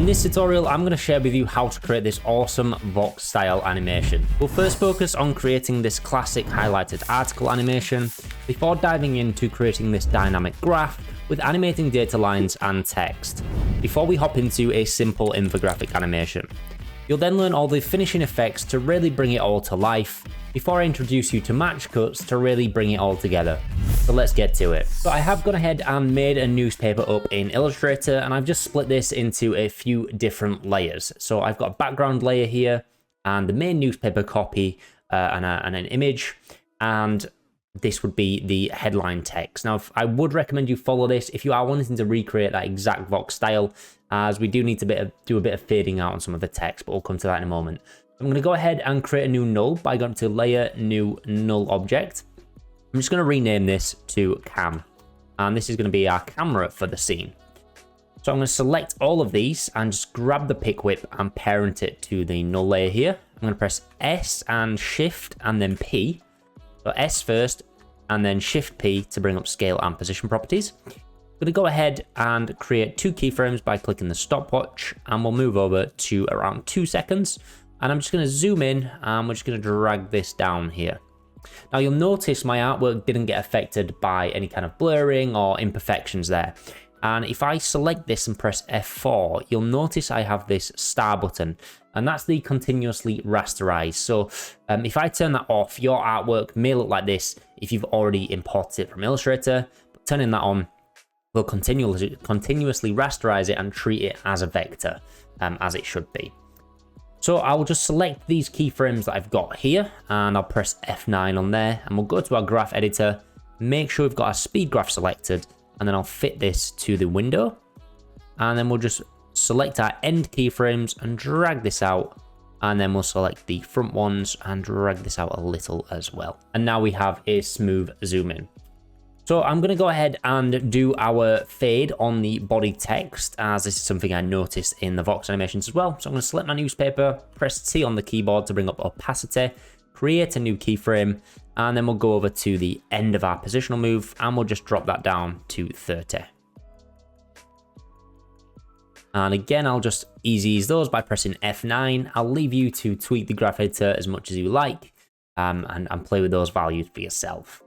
In this tutorial, I'm going to share with you how to create this awesome Vox style animation. We'll first focus on creating this classic highlighted article animation before diving into creating this dynamic graph with animating data lines and text, before we hop into a simple infographic animation. You'll then learn all the finishing effects to really bring it all to life, before I introduce you to match cuts to really bring it all together. So let's get to it. So I have gone ahead and made a newspaper up in Illustrator, and I've just split this into a few different layers. So I've got a background layer here, and the main newspaper copy, and an image, and this would be the headline text. Now, I would recommend you follow this if you are wanting to recreate that exact Vox style, as we do need to do a bit of fading out on some of the text, but we'll come to that in a moment. I'm going to go ahead and create a new null by going to Layer, New, Null Object. I'm just going to rename this to Cam, and this is going to be our camera for the scene. So I'm going to select all of these and just grab the pick whip and parent it to the null layer here. I'm going to press S and Shift and then P. So S first and then Shift P to bring up scale and position properties. I'm going to go ahead and create 2 keyframes by clicking the stopwatch, and we'll move over to around 2 seconds. And I'm just going to zoom in, and we're just going to drag this down here. Now you'll notice my artwork didn't get affected by any kind of blurring or imperfections there. And if I select this and press F4, you'll notice I have this star button, and that's the continuously rasterize. So if I turn that off, your artwork may look like this if you've already imported it from Illustrator, but turning that on will continuously rasterize it and treat it as a vector, as it should be. So I'll just select these keyframes that I've got here, and I'll press F9 on there, and we'll go to our graph editor, make sure we've got our speed graph selected, and then I'll fit this to the window. And then we'll just select our end keyframes and drag this out, and then we'll select the front ones and drag this out a little as well. And now we have a smooth zoom in. So I'm going to go ahead and do our fade on the body text, as this is something I noticed in the Vox animations as well. So I'm going to select my newspaper, press T on the keyboard to bring up opacity, create a new keyframe, and then we'll go over to the end of our positional move, and we'll just drop that down to 30. And again, I'll just ease those by pressing F9. I'll leave you to tweak the graph editor as much as you like, and play with those values for yourself.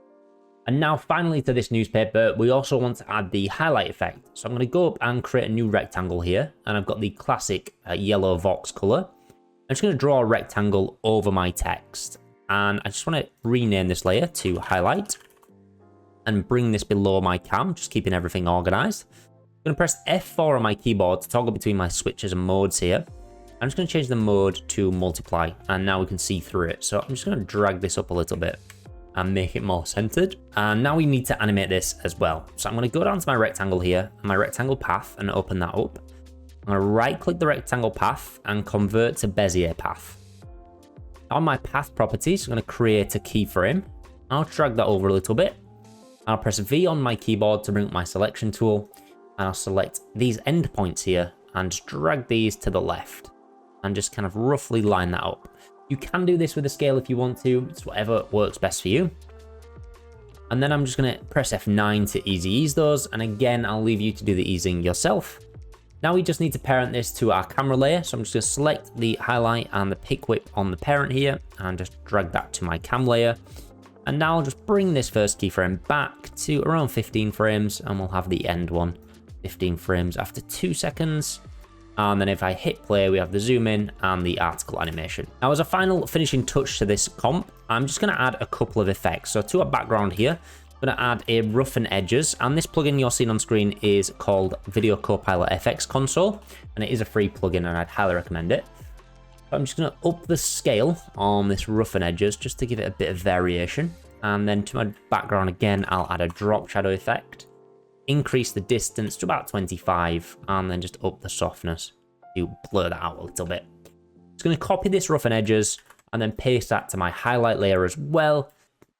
And now finally to this newspaper, we also want to add the highlight effect. So I'm going to go up and create a new rectangle here, and I've got the classic yellow Vox color. I'm just going to draw a rectangle over my text, and I just want to rename this layer to highlight and bring this below my cam, just keeping everything organized. I'm going to press F4 on my keyboard to toggle between my switches and modes here. I'm just going to change the mode to multiply, and now we can see through it. So I'm just going to drag this up a little bit and make it more centered. And now we need to animate this as well. So I'm going to go down to my rectangle here, my rectangle path, and open that up. I'm going to right click the rectangle path and convert to Bezier path. On my path properties, I'm going to create a keyframe. I'll drag that over a little bit. I'll press V on my keyboard to bring up my selection tool, and I'll select these endpoints here and just drag these to the left and just kind of roughly line that up. You can do this with a scale if you want to. It's whatever works best for you. And then I'm just going to press F9 to ease those. And again, I'll leave you to do the easing yourself. Now we just need to parent this to our camera layer. So I'm just going to select the highlight and the pick whip on the parent here and just drag that to my cam layer. And now I'll just bring this first keyframe back to around 15 frames, and we'll have the end one 15 frames after 2 seconds. And then if I hit play, we have the zoom in and the article animation. Now, as a final finishing touch to this comp, I'm just going to add a couple of effects. So to our background here, I'm going to add a roughen edges. And this plugin you're seeing on screen is called Video Copilot FX Console. And it is a free plugin, and I'd highly recommend it. I'm just going to up the scale on this roughen edges just to give it a bit of variation. And then to my background again, I'll add a drop shadow effect. Increase the distance to about 25, and then just up the softness to blur that out a little bit. Just going to copy this roughen edges and then paste that to my highlight layer as well.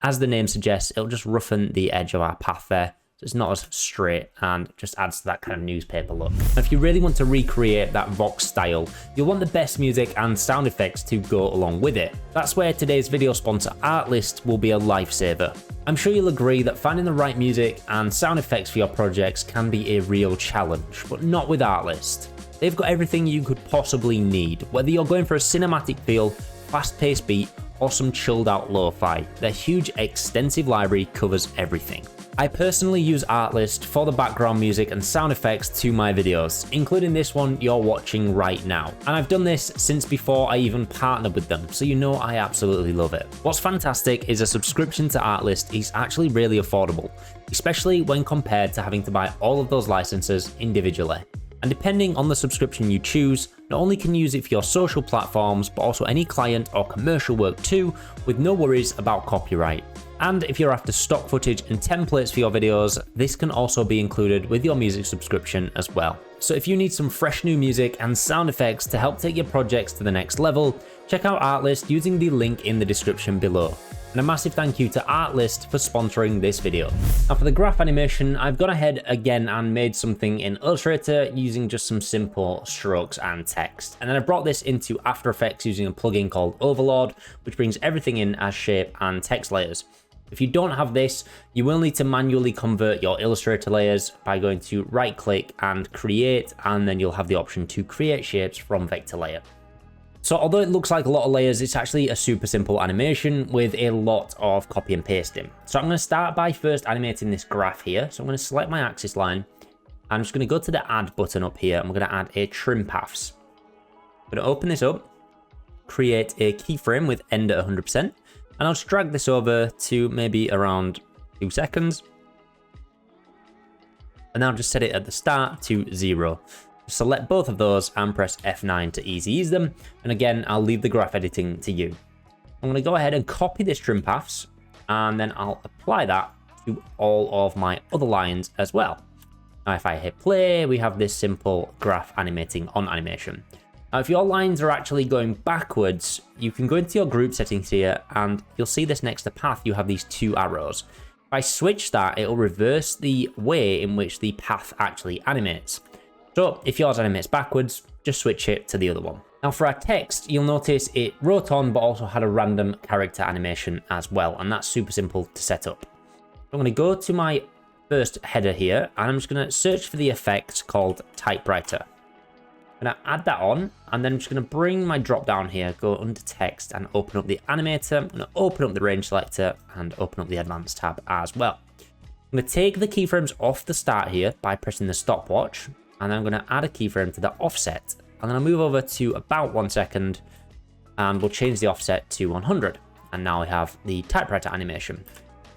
As the name suggests, it'll just roughen the edge of our path there, so it's not as straight and just adds to that kind of newspaper look. Now, if you really want to recreate that Vox style, you'll want the best music and sound effects to go along with it. That's where today's video sponsor Artlist will be a lifesaver. I'm sure you'll agree that finding the right music and sound effects for your projects can be a real challenge, but not with Artlist. They've got everything you could possibly need, whether you're going for a cinematic feel, fast-paced beat, or some chilled out lo-fi. Their huge extensive library covers everything. I personally use Artlist for the background music and sound effects to my videos, including this one you're watching right now. And I've done this since before I even partnered with them, so you know I absolutely love it. What's fantastic is a subscription to Artlist is actually really affordable, especially when compared to having to buy all of those licenses individually. And depending on the subscription you choose, not only can you use it for your social platforms, but also any client or commercial work too, with no worries about copyright. And if you're after stock footage and templates for your videos, this can also be included with your music subscription as well. So if you need some fresh new music and sound effects to help take your projects to the next level, check out Artlist using the link in the description below. And a massive thank you to Artlist for sponsoring this video. Now for the graph animation, I've gone ahead again and made something in Illustrator using just some simple strokes and text. And then I brought this into After Effects using a plugin called Overlord, which brings everything in as shape and text layers. If you don't have this, you will need to manually convert your Illustrator layers by going to right click and create, and then you'll have the option to create shapes from vector layer. So although it looks like a lot of layers, it's actually a super simple animation with a lot of copy and pasting. So I'm going to start by first animating this graph here. So I'm going to select my axis line. I'm just going to go to the add button up here, and we're going to add a trim paths. I'm going to open this up, create a keyframe with end at 100%, and I'll just drag this over to maybe around 2 seconds. And now just set it at the start to 0. Select both of those and press F9 to easy ease them. And again, I'll leave the graph editing to you. I'm going to go ahead and copy this trim paths, and then I'll apply that to all of my other lines as well. Now, if I hit play, we have this simple graph animating on animation. Now, if your lines are actually going backwards, you can go into your group settings here, and you'll see this next to path, you have these 2 arrows. If I switch that, it'll reverse the way in which the path actually animates. So if yours animates backwards, just switch it to the other one. Now for our text, you'll notice it wrote on, but also had a random character animation as well. And that's super simple to set up. I'm going to go to my first header here, and I'm just going to search for the effect called typewriter. I'm going to add that on, and then I'm just going to bring my drop down here, go under text and open up the animator. I'm going to open up the range selector and open up the advanced tab as well. I'm going to take the keyframes off the start here by pressing the stopwatch. And then I'm going to add a keyframe to the offset. And then I'll move over to about 1 second, and we'll change the offset to 100. And now we have the typewriter animation.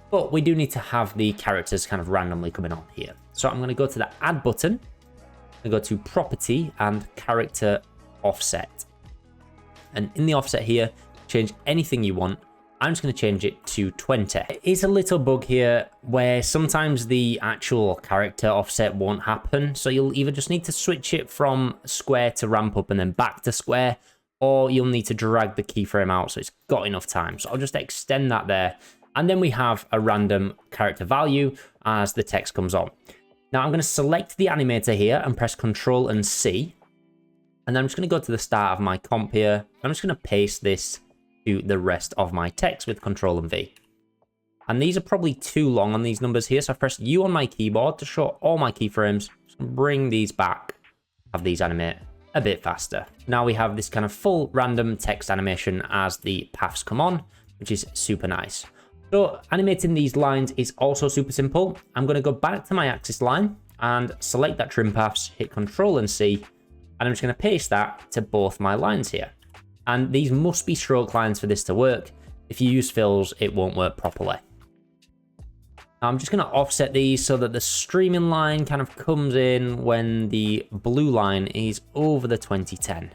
But we do need to have the characters kind of randomly coming on here. So I'm going to go to the add button. I'm going to go to property and character offset. And in the offset here, change anything you want. I'm just going to change it to 20. It's a little bug here where sometimes the actual character offset won't happen. So you'll either just need to switch it from square to ramp up and then back to square, or you'll need to drag the keyframe out so it's got enough time. So I'll just extend that there. And then we have a random character value as the text comes on. Now I'm going to select the animator here and press Ctrl and C. And then I'm just going to go to the start of my comp here. I'm just going to paste this to the rest of my text with Ctrl and V. And these are probably too long on these numbers here, so I press U on my keyboard to show all my keyframes. Just bring these back, have these animate a bit faster. Now we have this kind of full random text animation as the paths come on, which is super nice. So animating these lines is also super simple. I'm going to go back to my axis line and select that trim paths, hit Ctrl and C, and I'm just going to paste that to both my lines here. And these must be stroke lines for this to work. If you use fills, it won't work properly. Now I'm just going to offset these so that the streaming line kind of comes in when the blue line is over the 2010.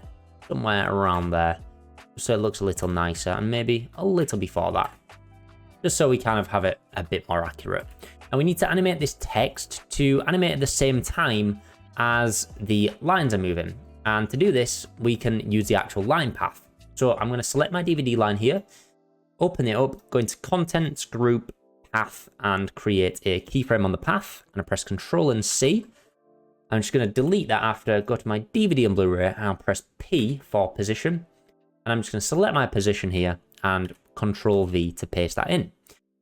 Somewhere around there. So it looks a little nicer, and maybe a little before that. Just so we kind of have it a bit more accurate. And we need to animate this text to animate at the same time as the lines are moving. And to do this, we can use the actual line path. So I'm going to select my DVD line here, open it up, go into Contents, Group, Path, and create a keyframe on the path. I'm going to press Ctrl and C. I'm just going to delete that after, go to my DVD and Blu-ray, and I'll press P for position. And I'm just going to select my position here and Ctrl V to paste that in.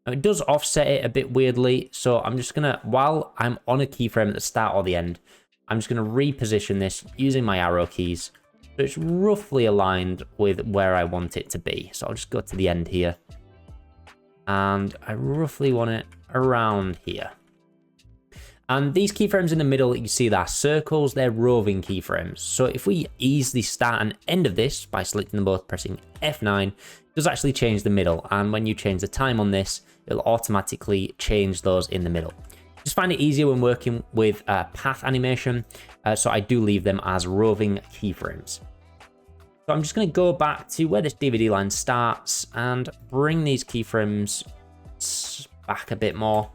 Now it does offset it a bit weirdly, so I'm just going to, while I'm on a keyframe at the start or the end, I'm just going to reposition this using my arrow keys. So it's roughly aligned with where I want it to be. So I'll just go to the end here. And I roughly want it around here. And these keyframes in the middle that you see that are circles, they're roving keyframes. So if we ease the start and end of this by selecting them both, pressing F9, it does actually change the middle. And when you change the time on this, it'll automatically change those in the middle. Just find it easier when working with path animation, so I do leave them as roving keyframes. So I'm just going to go back to where this DVD line starts and bring these keyframes back a bit more.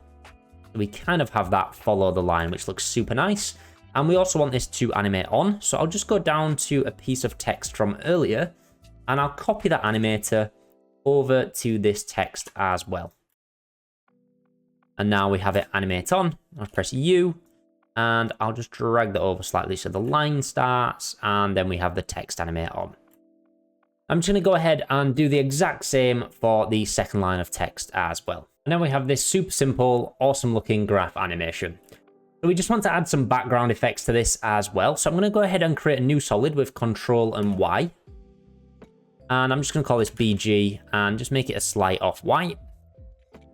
We kind of have that follow the line, which looks super nice. And we also want this to animate on, so I'll just go down to a piece of text from earlier, and I'll copy that animator over to this text as well. And now we have it animate on. I'll press U, and I'll just drag that over slightly so the line starts, and then we have the text animate on. I'm just going to go ahead and do the exact same for the second line of text as well. And then we have this super simple, awesome looking graph animation. So we just want to add some background effects to this as well. So I'm going to go ahead and create a new solid with Control and Y. And I'm just going to call this BG and just make it a slight off white.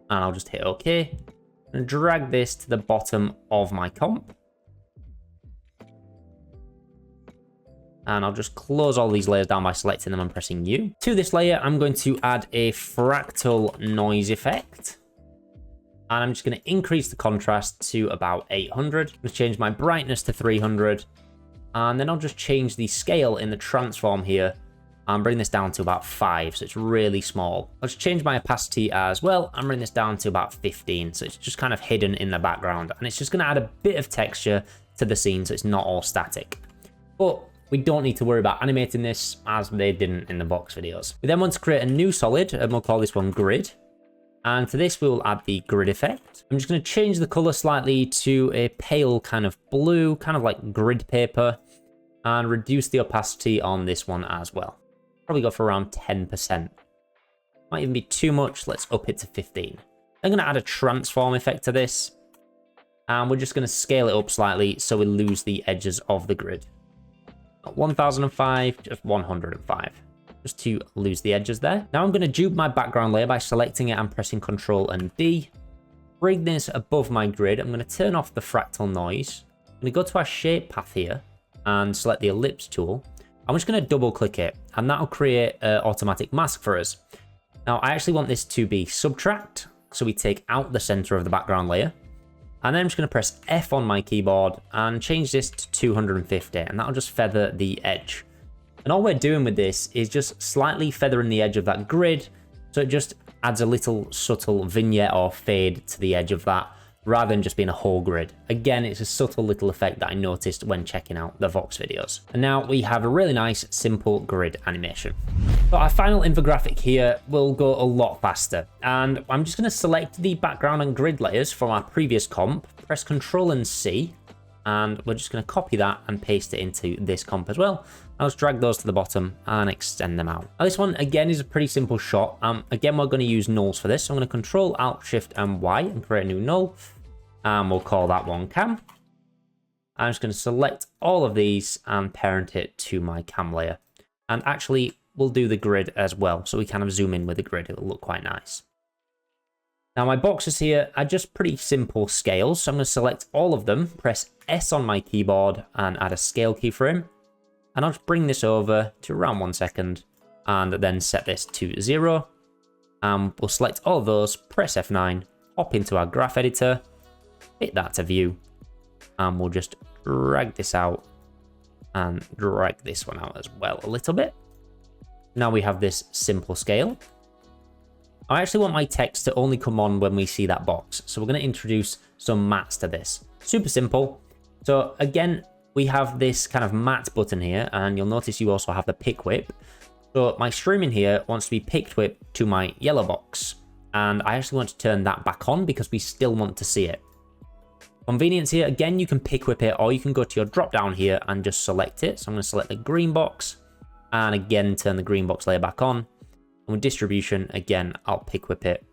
And I'll just hit OK. And drag this to the bottom of my comp. And I'll just close all these layers down by selecting them and pressing U. To this layer, I'm going to add a fractal noise effect. And I'm just going to increase the contrast to about 800. I'm going to change my brightness to 300. And then I'll just change the scale in the transform here and bring this down to about 5, so it's really small. I'll just change my opacity as well and bring this down to about 15, so it's just kind of hidden in the background. And it's just going to add a bit of texture to the scene so it's not all static. But we don't need to worry about animating this as they didn't in the box videos. We then want to create a new solid, and we'll call this one grid. And to this, we will add the grid effect. I'm just going to change the color slightly to a pale kind of blue, kind of like grid paper, and reduce the opacity on this one as well. Probably go for around 10%. Might even be too much. Let's up it to 15. I'm going to add a transform effect to this. And we're just going to scale it up slightly so we lose the edges of the grid. Not 1005, just 105. Just to lose the edges there. Now I'm going to dupe my background layer by selecting it and pressing Ctrl and D. Bring this above my grid. I'm going to turn off the fractal noise. I'm going to go to our shape path here and select the ellipse tool. I'm just going to double click it and that'll create an automatic mask for us. Now I actually want this to be subtract. So we take out the center of the background layer. And then I'm just going to press F on my keyboard and change this to 250. And that'll just feather the edge. And all we're doing with this is just slightly feathering the edge of that grid. So it just adds a little subtle vignette or fade to the edge of that, rather than just being a whole grid. Again, it's a subtle little effect that I noticed when checking out the Vox videos. And now we have a really nice, simple grid animation. So our final infographic here will go a lot faster. And I'm just going to select the background and grid layers from our previous comp, press Ctrl and C, and we're just going to copy that and paste it into this comp as well. I'll just drag those to the bottom and extend them out. Now this one, again, is a pretty simple shot. Again, we're going to use nulls for this. So I'm going to Control, Alt, Shift, and Y and create a new null. And we'll call that one cam. I'm just going to select all of these and parent it to my cam layer. And actually, we'll do the grid as well. So we kind of zoom in with the grid. It will look quite nice. Now my boxes here are just pretty simple scales. So I'm going to select all of them, press S on my keyboard and add a scale keyframe. And I'll just bring this over to around 1 second and then set this to 0. We'll select all of those, press F9, hop into our graph editor, hit that to view, and we'll just drag this out and drag this one out as well a little bit. Now we have this simple scale. I actually want my text to only come on when we see that box. So we're going to introduce some mats to this. Super simple. So again, we have this kind of matte button here, and you'll notice you also have the pick whip. So my streaming here wants to be picked whip to my yellow box. And I actually want to turn that back on because we still want to see it. Convenience here, again, you can pick whip it or you can go to your drop down here and just select it. So I'm going to select the green box and again, turn the green box layer back on. And with distribution, again, I'll pick whip it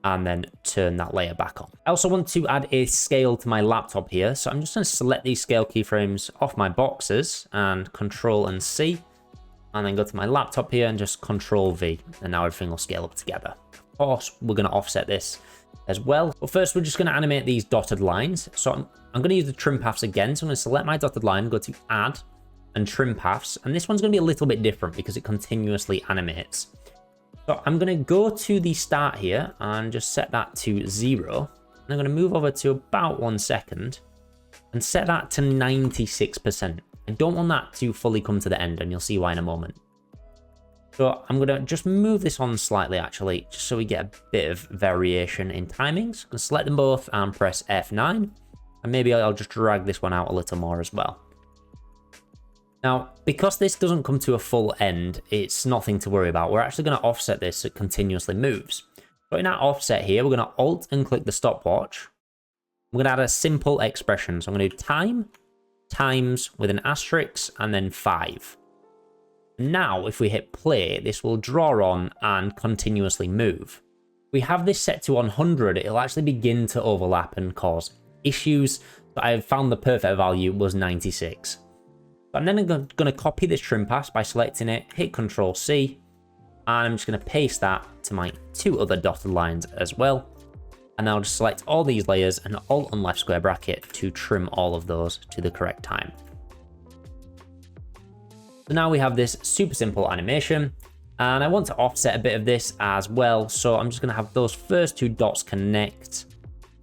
and then turn that layer back on. I also want to add a scale to my laptop here. So I'm just going to select these scale keyframes off my boxes and Control and C, and then go to my laptop here and just Control V, and now everything will scale up together. Of course, we're going to offset this as well. But first, we're just going to animate these dotted lines. So I'm going to use the trim paths again. So I'm going to select my dotted line, go to Add and Trim Paths. And this one's going to be a little bit different because it continuously animates. So I'm going to go to the start here and just set that to 0. And I'm going to move over to about 1 second and set that to 96%. I don't want that to fully come to the end, and you'll see why in a moment. So I'm going to just move this on slightly, actually, just so we get a bit of variation in timings. I'm going to select them both and press F9. And maybe I'll just drag this one out a little more as well. Now, because this doesn't come to a full end, it's nothing to worry about. We're actually going to offset this so it continuously moves. So in our offset here, we're going to Alt and click the stopwatch. We're going to add a simple expression. So I'm going to do time, times with an asterisk, and then 5. Now, if we hit play, this will draw on and continuously move. If we have this set to 100, it'll actually begin to overlap and cause issues. But I found the perfect value was 96. I'm then going to copy this trim pass by selecting it, hit Control C, and I'm just going to paste that to my 2 other dotted lines as well. And I'll just select all these layers and Alt and left square bracket to trim all of those to the correct time. So now we have this super simple animation, and I want to offset a bit of this as well. So I'm just going to have those first 2 dots connect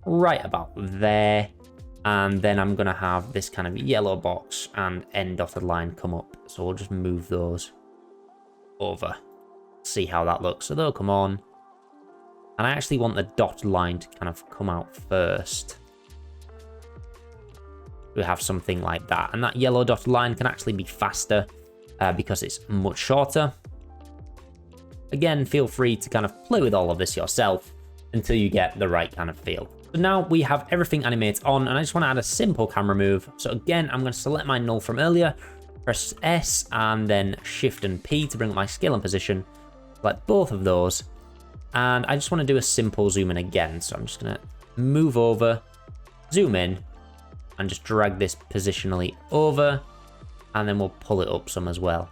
right about there. And then I'm going to have this kind of yellow box and end dotted line come up. So we'll just move those over. See how that looks. So they'll come on. And I actually want the dotted line to kind of come out first. We have something like that. And that yellow dotted line can actually be faster because it's much shorter. Again, feel free to kind of play with all of this yourself until you get the right kind of feel. So now we have everything animated on, and I just want to add a simple camera move. So again, I'm going to select my null from earlier, press S and then Shift and P to bring up my scale and position. Select both of those. And I just want to do a simple zoom in again. So I'm just going to move over, zoom in, and just drag this positionally over. And then we'll pull it up some as well.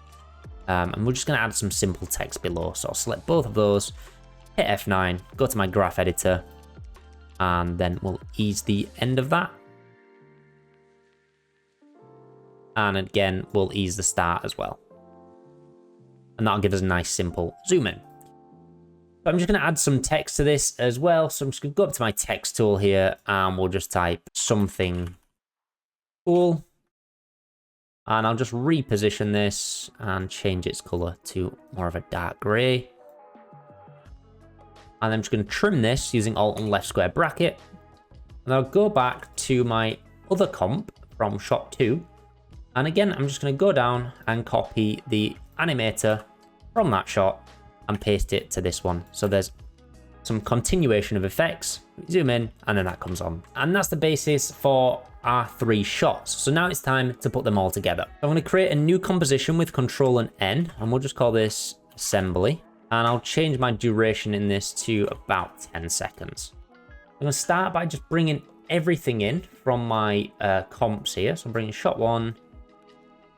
And we're just going to add some simple text below. So I'll select both of those, hit F9, go to my graph editor, and then we'll ease the end of that. And again, we'll ease the start as well. And that'll give us a nice simple zoom in. So I'm just going to add some text to this as well. So I'm just going to go up to my text tool here and we'll just type something cool. And I'll just reposition this and change its color to more of a dark gray. And I'm just going to trim this using Alt and left square bracket. And I'll go back to my other comp from shot 2. And again, I'm just going to go down and copy the animator from that shot and paste it to this one. So there's some continuation of effects. Zoom in and then that comes on. And that's the basis for our 3 shots. So now it's time to put them all together. I'm going to create a new composition with Control and N, and we'll just call this assembly. And I'll change my duration in this to about 10 seconds. I'm going to start by just bringing everything in from my comps here. So I'm bringing shot 1,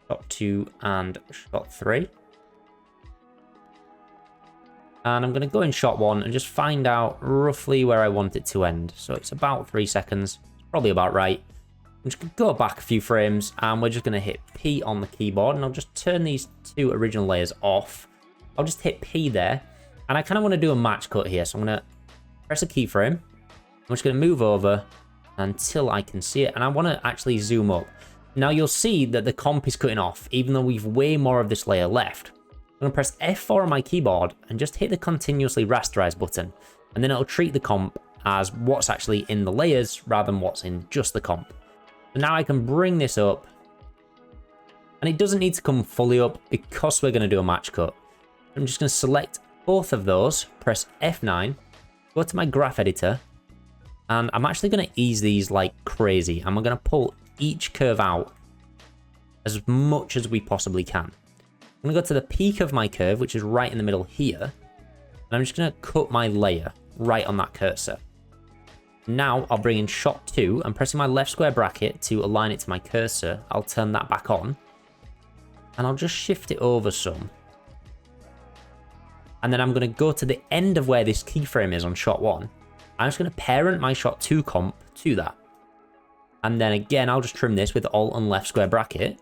shot 2, and shot 3. And I'm going to go in shot 1 and just find out roughly where I want it to end. So it's about 3 seconds. It's probably about right. I'm just going to go back a few frames and we're just going to hit P on the keyboard. And I'll just turn these 2 original layers off. I'll just hit P there, and I kind of want to do a match cut here. So I'm going to press a keyframe. I'm just going to move over until I can see it, and I want to actually zoom up. Now you'll see that the comp is cutting off, even though we've way more of this layer left. I'm going to press F4 on my keyboard and just hit the continuously rasterize button, and then it'll treat the comp as what's actually in the layers rather than what's in just the comp. So now I can bring this up, and it doesn't need to come fully up because we're going to do a match cut. I'm just going to select both of those, press F9, go to my graph editor, and I'm actually going to ease these like crazy. And we're going to pull each curve out as much as we possibly can. I'm going to go to the peak of my curve, which is right in the middle here, and I'm just going to cut my layer. right on that cursor. Now I'll bring in shot 2 and pressing my left square bracket to align it to my cursor, I'll turn that back on and I'll just shift it over some. And then I'm going to go to the end of where this keyframe is on shot 1. I'm just going to parent my shot 2 comp to that. And then again, I'll just trim this with Alt and left square bracket.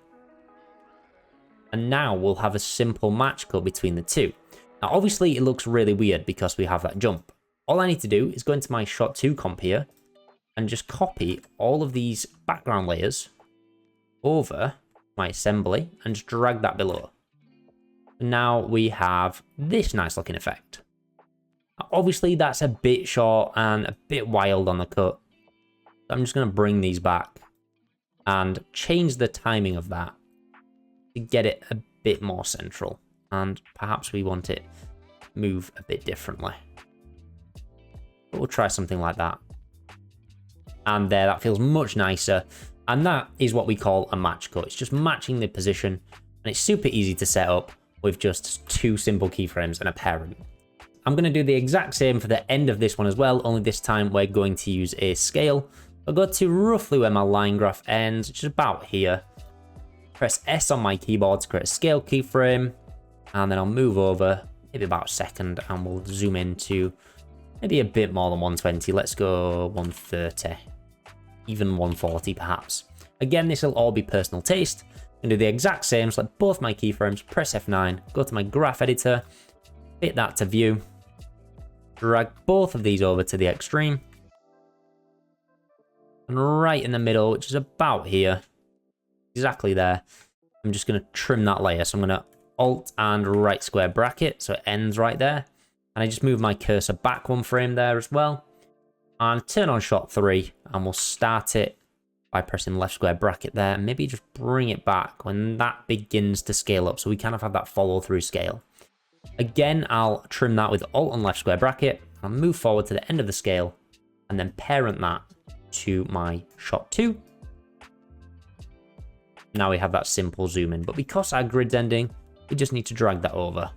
And now we'll have a simple match cut between the two. Now, obviously, it looks really weird because we have that jump. All I need to do is go into my shot 2 comp here and just copy all of these background layers over my assembly and just drag that below. Now we have this nice looking effect. Now, obviously, that's a bit short and a bit wild on the cut. So I'm just going to bring these back and change the timing of that to get it a bit more central. And perhaps we want it move a bit differently. But we'll try something like that. And there, that feels much nicer. And that is what we call a match cut. It's just matching the position. And it's super easy to set up with just 2 simple keyframes and a parent. I'm going to do the exact same for the end of this one as well, only this time we're going to use a scale. I'll go to roughly where my line graph ends, which is about here. Press S on my keyboard to create a scale keyframe. And then I'll move over maybe about a second and we'll zoom into maybe a bit more than 120. Let's go 130, even 140 perhaps. Again, this will all be personal taste. I'm going to do the exact same, select both my keyframes, press F9, go to my graph editor, fit that to view, drag both of these over to the extreme, and right in the middle, which is about here, exactly there, I'm just going to trim that layer. So I'm going to Alt and right square bracket, so it ends right there, and I just move my cursor back 1 frame there as well, and turn on shot 3, and we'll start it by pressing left square bracket there, and maybe just bring it back when that begins to scale up, so we kind of have that follow through scale. Again, I'll trim that with Alt and left square bracket, and move forward to the end of the scale, and then parent that to my shot 2. Now we have that simple zoom in, but because our grid's ending, we just need to drag that over.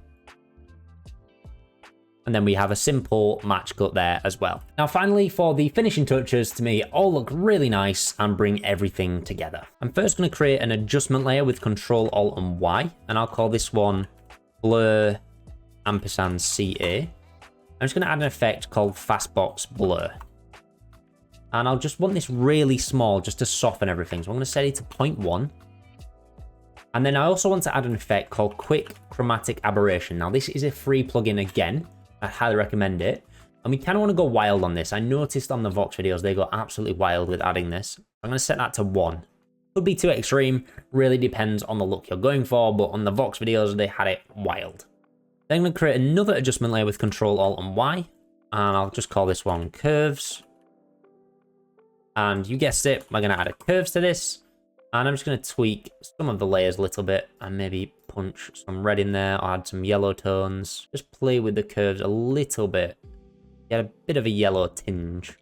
And then we have a simple match cut there as well. Now, finally, for the finishing touches, to me, all look really nice and bring everything together. I'm first going to create an adjustment layer with Control, Alt, and Y, and I'll call this one Blur ampersand CA. I'm just going to add an effect called Fastbox Blur. And I'll just want this really small just to soften everything. So I'm going to set it to 0.1. And then I also want to add an effect called Quick Chromatic Aberration. Now, this is a free plugin again. I highly recommend it. And we kind of want to go wild on this. I noticed on the Vox videos, they go absolutely wild with adding this. I'm going to set that to 1. Could be too extreme. Really depends on the look you're going for. But on the Vox videos, they had it wild. Then I'm going to create another adjustment layer with Control, Alt, and Y. And I'll just call this one Curves. And you guessed it, we're going to add a curves to this. And I'm just going to tweak some of the layers a little bit and maybe punch some red in there or add some yellow tones. Just play with the curves a little bit. Get a bit of a yellow tinge.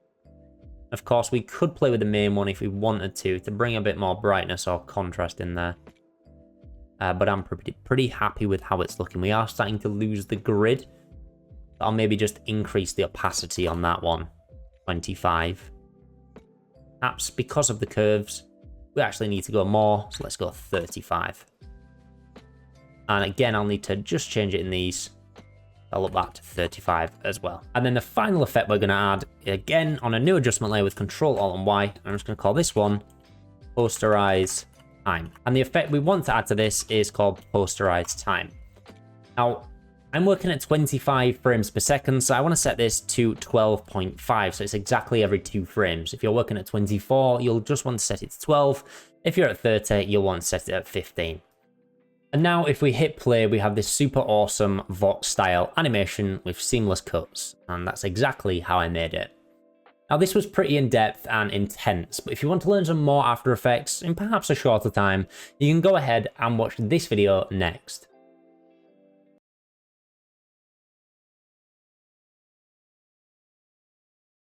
Of course, we could play with the main one if we wanted to bring a bit more brightness or contrast in there. But I'm pretty happy with how it's looking. We are starting to lose the grid. I'll maybe just increase the opacity on that one. 25. Perhaps because of the curves, we actually need to go more, so let's go 35. And again, I'll need to just change it in these. I'll up that to 35 as well. And then the final effect we're going to add, again, on a new adjustment layer with Control, Alt, and Y. I'm just going to call this one Posterize Time. And the effect we want to add to this is called Posterize Time. Now, I'm working at 25 frames per second, so I want to set this to 12.5, so it's exactly every 2 frames. If you're working at 24, you'll just want to set it to 12. If you're at 30, you'll want to set it at 15. And now if we hit play, we have this super awesome Vox style animation with seamless cuts, and that's exactly how I made it. Now this was pretty in-depth and intense, but if you want to learn some more After Effects in perhaps a shorter time, you can go ahead and watch this video next.